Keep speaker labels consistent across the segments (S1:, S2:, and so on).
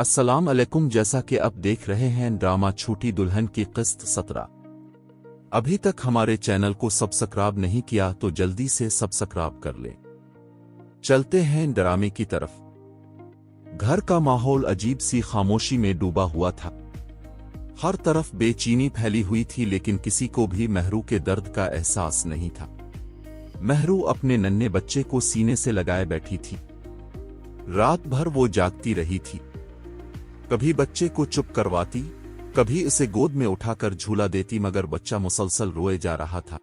S1: अस्सलाम अलैकुम। जैसा कि अब देख रहे हैं ड्रामा छोटी दुल्हन की किस्त 17। अभी तक हमारे चैनल को सब्सक्राइब नहीं किया तो जल्दी से सब्सक्राइब कर लें। चलते हैं ड्रामे की तरफ। घर का माहौल अजीब सी खामोशी में डूबा हुआ था। हर तरफ बेचैनी फैली हुई थी, लेकिन किसी को भी महरू के दर्द का एहसास नहीं था। महरू अपने नन्हे बच्चे को सीने से लगाए बैठी थी। रात भर वो जागती रही थी। कभी बच्चे को चुप करवाती, कभी उसे गोद में उठाकर झूला देती, मगर बच्चा मुसलसल रोए जा रहा था।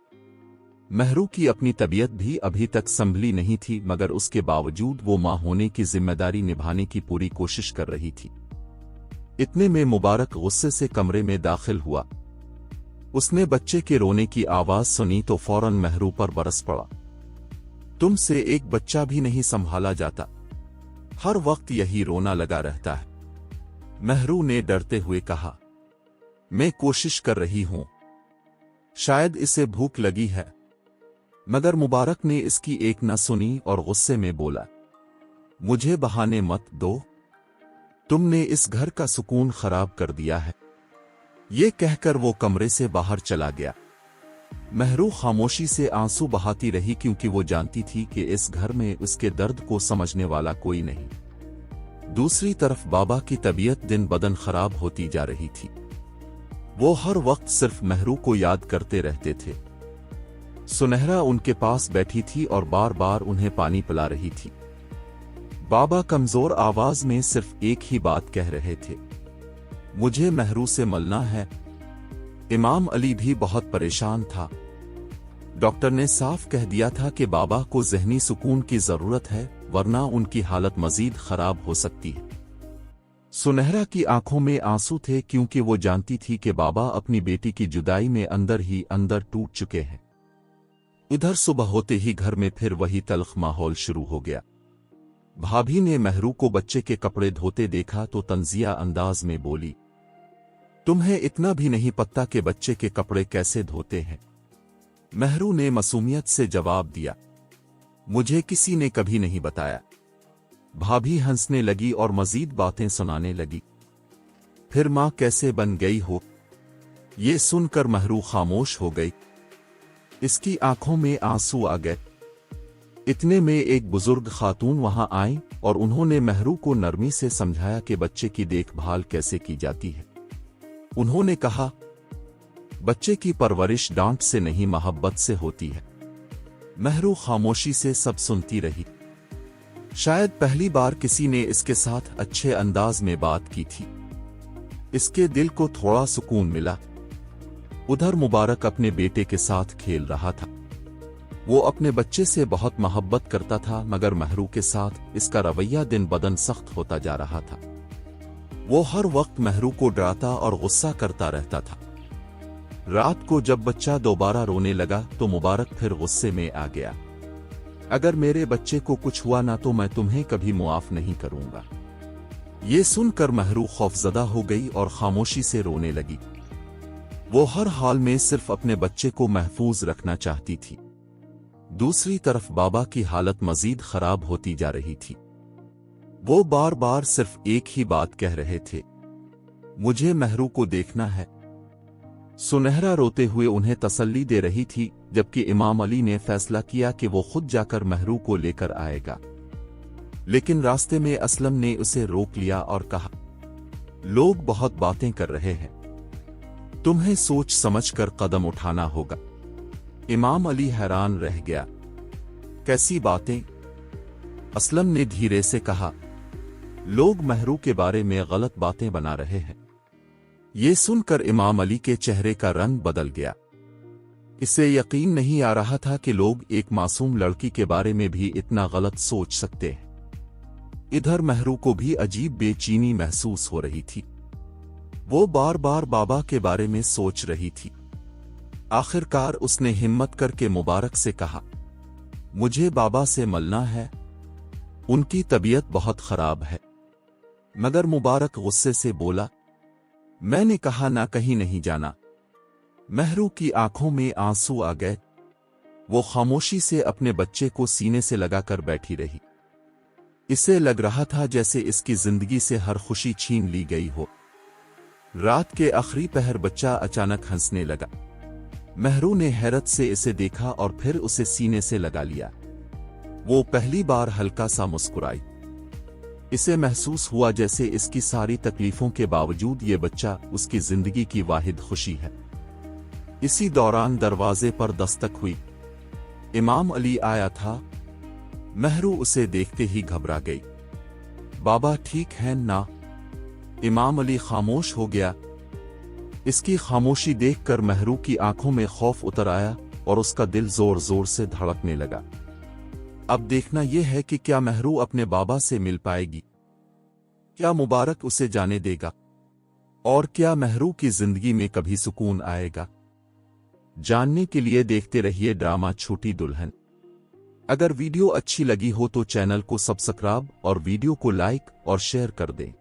S1: महरू की अपनी तबीयत भी अभी तक संभली नहीं थी, मगर उसके बावजूद वो मां होने की जिम्मेदारी निभाने की पूरी कोशिश कर रही थी। इतने में मुबारक गुस्से से कमरे में दाखिल हुआ। उसने बच्चे के रोने की आवाज सुनी तो फौरन महरू पर बरस पड़ा। तुमसे एक बच्चा भी नहीं संभाला जाता, हर वक्त यही रोना लगा रहता है। महरू ने डरते हुए कहा, मैं कोशिश कर रही हूं, शायद इसे भूख लगी है। मगर मुबारक ने इसकी एक न सुनी और गुस्से में बोला, मुझे बहाने मत दो, तुमने इस घर का सुकून खराब कर दिया है। ये कहकर वो कमरे से बाहर चला गया। महरू खामोशी से आंसू बहाती रही, क्योंकि वो जानती थी कि इस घर में उसके दर्द को समझने वाला कोई नहीं। दूसरी तरफ बाबा की तबीयत दिन बदन खराब होती जा रही थी। वो हर वक्त सिर्फ महरू को याद करते रहते थे। सुनहरा उनके पास बैठी थी और बार बार उन्हें पानी पिला रही थी। बाबा कमजोर आवाज में सिर्फ एक ही बात कह रहे थे, मुझे महरू से मिलना है। इमाम अली भी बहुत परेशान था। डॉक्टर ने साफ कह दिया था कि बाबा को ज़हनी सुकून की जरूरत है, वरना उनकी हालत मजीद खराब हो सकती है। सुनहरा की आंखों में आंसू थे, क्योंकि वो जानती थी कि बाबा अपनी बेटी की जुदाई में अंदर ही अंदर टूट चुके हैं। इधर सुबह होते ही घर में फिर वही तल्ख माहौल शुरू हो गया। भाभी ने महरू को बच्चे के कपड़े धोते देखा तो तंजिया अंदाज में बोली, तुम्हें इतना भी नहीं पता कि बच्चे के कपड़े कैसे धोते हैं। महरू ने मासूमियत से जवाब दिया, मुझे किसी ने कभी नहीं बताया। भाभी हंसने लगी और मजीद बातें सुनाने लगी। फिर मां कैसे बन गई हो? ये सुनकर महरू खामोश हो गई। इसकी आंखों में आंसू आ गए। इतने में एक बुजुर्ग खातून वहां आई और उन्होंने महरू को नरमी से समझाया कि बच्चे की देखभाल कैसे की जाती है। उन्होंने कहा, बच्चे की परवरिश डांट से नहीं मोहब्बत से होती है। महरू खामोशी से सब सुनती रही। शायद पहली बार किसी ने इसके साथ अच्छे अंदाज में बात की थी। इसके दिल को थोड़ा सुकून मिला। उधर मुबारक अपने बेटे के साथ खेल रहा था। वो अपने बच्चे से बहुत मोहब्बत करता था, मगर महरू के साथ इसका रवैया दिन बदन सख्त होता जा रहा था। वो हर वक्त महरू को डराता और गुस्सा करता रहता था। रात को जब बच्चा दोबारा रोने लगा तो मुबारक फिर गुस्से में आ गया, अगर मेरे बच्चे को कुछ हुआ ना तो मैं तुम्हें कभी मुआफ नहीं करूंगा। ये सुनकर महरू खौफजदा हो गई और खामोशी से रोने लगी। वो हर हाल में सिर्फ अपने बच्चे को महफूज रखना चाहती थी। दूसरी तरफ बाबा की हालत मजीद खराब होती जा रही थी। वो बार बार सिर्फ एक ही बात कह रहे थे, मुझे महरू को देखना है। सुनहरा रोते हुए उन्हें तसल्ली दे रही थी, जबकि इमाम अली ने फैसला किया कि वो खुद जाकर महरू को लेकर आएगा। लेकिन रास्ते में असलम ने उसे रोक लिया और कहा, लोग बहुत बातें कर रहे हैं, तुम्हें सोच समझकर कदम उठाना होगा। इमाम अली हैरान रह गया, कैसी बातें? असलम ने धीरे से कहा, लोग महरू के बारे में गलत बातें बना रहे हैं। ये सुनकर इमाम अली के चेहरे का रंग बदल गया। इसे यकीन नहीं आ रहा था कि लोग एक मासूम लड़की के बारे में भी इतना गलत सोच सकते हैं। इधर महरू को भी अजीब बेचैनी महसूस हो रही थी। वो बार बार बाबा के बारे में सोच रही थी। आखिरकार उसने हिम्मत करके मुबारक से कहा, मुझे बाबा से मिलना है, उनकी तबीयत बहुत खराब है। मगर मुबारक गुस्से से बोला, मैंने कहा ना, कहीं नहीं जाना। महरू की आंखों में आंसू आ गए। वो खामोशी से अपने बच्चे को सीने से लगाकर बैठी रही। इसे लग रहा था जैसे इसकी जिंदगी से हर खुशी छीन ली गई हो। रात के आखिरी पहर बच्चा अचानक हंसने लगा। महरू ने हैरत से इसे देखा और फिर उसे सीने से लगा लिया। वो पहली बार हल्का सा मुस्कुराई। इसे महसूस हुआ जैसे इसकी सारी तकलीफों के बावजूद ये बच्चा उसकी जिंदगी की वाहिद खुशी है। इसी दौरान दरवाजे पर दस्तक हुई। इमाम अली आया था। महरू उसे देखते ही घबरा गई। बाबा ठीक हैं ना? इमाम अली खामोश हो गया। इसकी खामोशी देखकर महरू की आंखों में खौफ उतर आया और उसका दिल जोर जोर से धड़कने लगा। अब देखना यह है कि क्या महरू अपने बाबा से मिल पाएगी, क्या मुबारक उसे जाने देगा, और क्या महरू की जिंदगी में कभी सुकून आएगा। जानने के लिए देखते रहिए ड्रामा छोटी दुल्हन। अगर वीडियो अच्छी लगी हो तो चैनल को सब्सक्राइब और वीडियो को लाइक और शेयर कर दें।